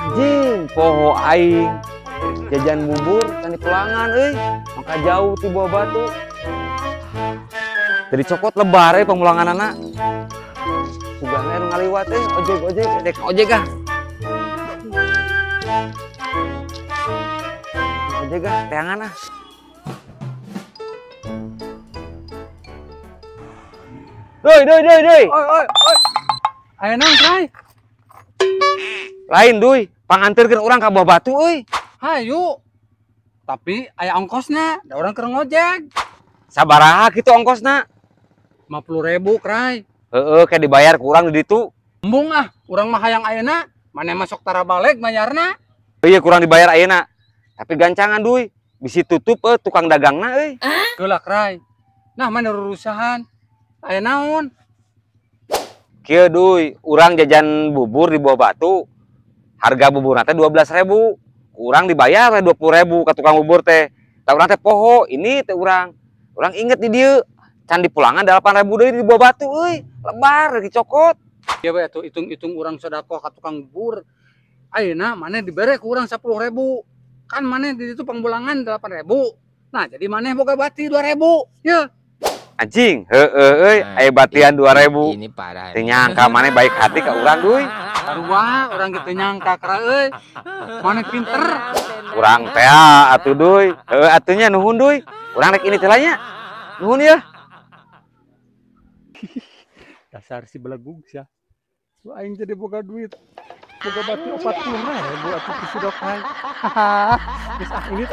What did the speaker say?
Anjing, poho aing jajan bubur kan di pelangan maka jauh ti buah batu. Jadi cokot lebar pemulangan anak. Sugahna anu ngaliwat ojek dek ojek ah. Ojek ah, teangan ah. Doi. Oi. Ayo nang, Trai. Lain duy, pangantirkeun urang ka buah batu euy. Hayu. Tapi aya ongkosna, da urang keur ngojek. Sabaraha kitu ongkosna? 50.000, Krai. Heeh, kayak dibayar ku urang di ditu. Embung ah, urang mah hayang ayeuna, mane masuk tara balik bayarna. Iya kurang dibayar ayeuna. Tapi gancangan duy, bisi tutup tukang dagangna euy. Geulak, Krai. Nah, mana urusan? Aya naon? Kieu duy, urang jajan bubur di buah batu. Harga bubur teh 12.000. Urang dibayar 20.000 ka tukang bubur teh. Da urang teh poho, ini teh urang. Urang inget di dieu. Can di pulangan 8.000 deui di buah batu euy. Lebar dicokot. Ieu we atuh hitung-hitung urang sedekah ka tukang bubur. Ayeuna maneh dibere ku urang 10.000. Kan maneh di ditu pangbulangan 8.000. Nah, jadi maneh boga bati 2.000. Ye. Anjing, heueuh euy, aya batian 2.000. Ini parah. Teu nyangka maneh baik hati ka urang duy. Sarua urang kitu nyangka kra euy. Maneh pinter. Urang teh atuh duy. Heueuh atunya nuhun duy. Urang rek ini teh nya. Nuhun ya. Dasar si belegug sia. Lu aing jadi boga duit. Boga bati 40.000 atuh ki sidok hai. Hahaha. Geus ini